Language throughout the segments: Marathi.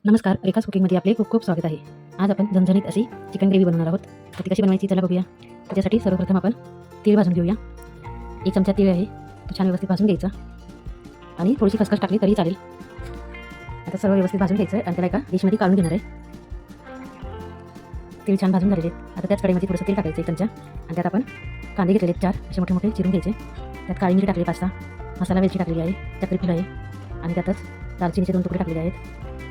नमस्कार, रेखास कुकिंगमध्ये आपले खूप खूप स्वागत आहे. आज आपण झणझणीत अशी चिकन ग्रेव्ही बनवणार आहोत. तर ती कशी बनवायची चला बघूया. त्याच्यासाठी सर्वप्रथम आपण तीळ भाजून घेऊया. 1 चमचा तीळ आहे, तो छान व्यवस्थित भाजून घ्यायचा आणि थोडीशी खसखस टाकली तरी चालेल. आता सर्व व्यवस्थित भाजून घ्यायचं आणि त्याला एका डिशमध्ये काढून घेणार आहे. तीळ छान भाजून झालेले आहेत. आता त्याच कढईमध्ये थोडंसं तेल टाकायचं 1 चमचा आणि त्यात आपण कांदे घेतलेले 4 असे मोठे मोठे चिरून घ्यायचे. त्यात काळी मिरी टाकली 5-6, मसाला वेलची टाकलेली आहे, चक्री फूल आहे आणि त्यातच दालचिनीचे 2 तुकडे टाकलेले आहेत,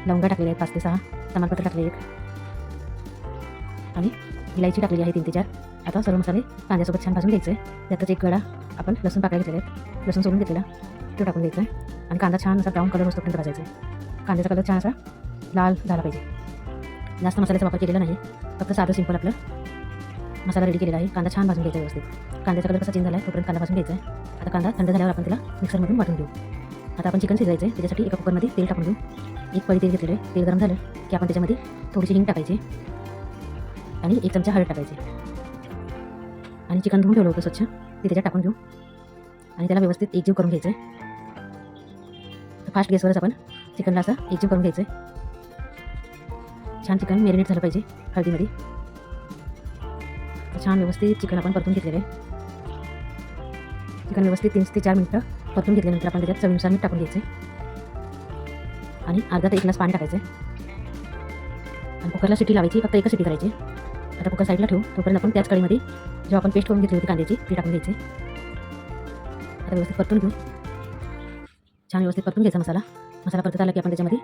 लवंगा टाकलेले आहेत 5 ते 6, तमालपत्र टाकले 1 आणि इलायची टाकलेली आहे 3 ते 4. आता सर्व मसाले कांद्यासोबत छान भाजून घ्यायचे. त्यातच 1 गडा आपण लसूण पाकळ्या घेतलेले आहेत, लसूण सोलून घेतलेला तो टाकून घ्यायचा आहे आणि कांदा छान असा ब्राऊन कलर होतोपर्यंत भाजायचा आहे. कांद्याचा कलर छान असा लाल झाला पाहिजे. जास्त मसाल्याचा वापर केलेला नाही, फक्त साधं सिंपल आपलं मसाला रेडी केलेला आहे. कांदा छान भाजून घ्यायचा व्यवस्थित. कांद्याचा कलर कसा चेंज झाला आहे तोपर्यंत कांदा भाजून घ्यायचा आहे. आता कांदा थंड झाल्यावर आपण त्याला मिक्सरमधून वाटून घेऊ. आता आपण चिकन शिजवायचं आहे, त्याच्यासाठी एका कुकरमध्ये तेल टाकून घेऊ. 1 पळी तेल घेतलेलं आहे. तेल गरम झालं की आपण त्याच्यामध्ये थोडीशी हिंग टाकायची आणि 1 चमचा हळद टाकायची आणि चिकन धुवून ठेवलं होतं स्वच्छ ते त्याच्यात टाकून घेऊ आणि त्याला व्यवस्थित एकजीव करून घ्यायचं आहे. फास्ट गॅसवरच आपण चिकनला असं एकजीव करून घ्यायचं आहे. छान चिकन मॅरिनेट झालं पाहिजे हळदीमध्ये. छान व्यवस्थित चिकन आपण परतून घेतलेलं आहे. चिकन व्यवस्थित 3 ते 4 मिनिटं परतून घेतल्यानंतर आपण त्याच्यात चवीनुसार मीठ टाकून घ्यायचं आणि अर्धा ते 1 ग्लास पाणी टाकायचं आणि कुकरला शिटी लावायची, फक्त एकच शिटी करायची. आता कुकर साईडला ठेवू. तोपर्यंत आपण त्याच कढईमध्ये जेव्हा आपण पेस्ट करून घेतली होती कांद्याची ती टाकून घ्यायची. आता व्यवस्थित परतून घेऊ. छान व्यवस्थित परतून घ्यायचा मसाला परतत आला की आपण त्याच्यामध्ये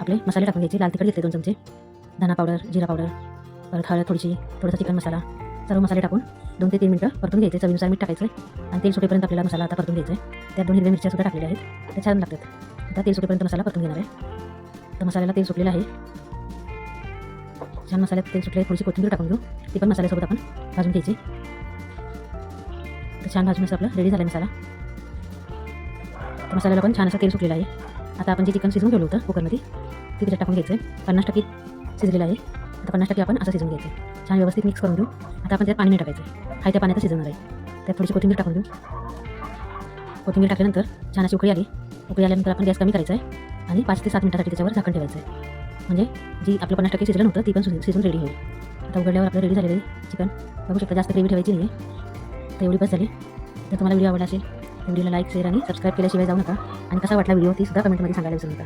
आपले मसाले टाकून घ्यायचे. लाल तिखट घेतले 2 चमचे, धना पावडर, जिरा पावडर, परत हळद थोडीशी, थोडासा चिकन मसाला, सर्व मसाले टाकून 2 ते 3 मिनिटं परतून घ्यायचे. चवीनुसार मीठ टाकायचं आणि तेल सुटेपर्यंत आपल्याला मसाला आता परतून घ्यायचा आहे. त्यात 2 हिरव्या मिरच्या सुद्धा टाकलेल्या आहेत, त्या छान लागतात. आता तेल सुटेपर्यंत मसाला परतून घेणार आहे. तर मसाल्याला तेल सुटलेलं आहे. छान मसाल्यात तेल सुटले. थोडीशी कोथिंबीर टाकून घेऊ, ती पण मसाल्यासोबत आपण भाजून घ्यायची. तर छान भाजून असं आपला रेडी झाला मसाला. तर मसाल्याला पण छान असं तेल सुटलेलं आहे. आता आपण जे चिकन शिजवून ठेवलं होतं कुकरमध्ये ते त्याच्यात टाकून घ्यायचं आहे. 50% शिजलेलं आहे. आता 50% आपण असं शिजवून घ्यायचं. छान व्यवस्थित मिक्स करून घेऊ. आता आपण त्यात पाणी नाही टाकायचं, हाय त्या पाण्यात शिजवणार आहे. त्यात थोडीशी कोथिंबीर टाकून घेऊ. कोथिंबीर टाकल्यानंतर छान अशी उकळी आल्यानंतर आपण गॅस कमी करायचा आहे आणि 5 ते 7 मिनिटासाठी त्याच्यावर झाकण ठेवायचं आहे. म्हणजे जी आपलं 50% शिजलं नव्हतं ती पण शिजून रेडी होईल. आता उघडल्यावर आपलं रेडी झालेलं आहे चिकन. बघू शकता, जास्त ग्रेव्ही ठेवायची नाही आहे. तर एवढी बस झाली. तर तुम्हाला व्हिडिओ आवडला असेल तर व्हिडिओला लाईक, शेअर आणि सबस्क्राईब केल्याशिवाय जाऊ नका. आणि कसा वाटला व्हिडिओ ती सुद्धा कमेंटमध्ये सांगायला विसरू नका.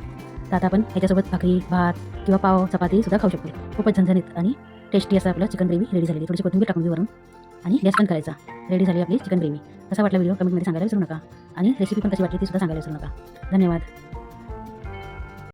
तर आता आपण ह्याच्यासोबत भाकरी, भात किंवा पाव, चपाती सुद्धा खाऊ शकतो. खूपच झणझणीत आणि टेस्टी असं आपलं चिकन ग्रेव्ही रेडी झालेली. थोडीशी कोथिंबीर टाकून घेऊ वरून आणि गॅस बंद करायचा. रेडी झाली आपली चिकन ग्रेव्ही. कसा वाटला व्हिडिओ कमेंटमध्ये सांगायला विसरू नका आणि रेसिपी पण कशी वाटली ती सुद्धा सांगायला विसरू नका. धन्यवाद.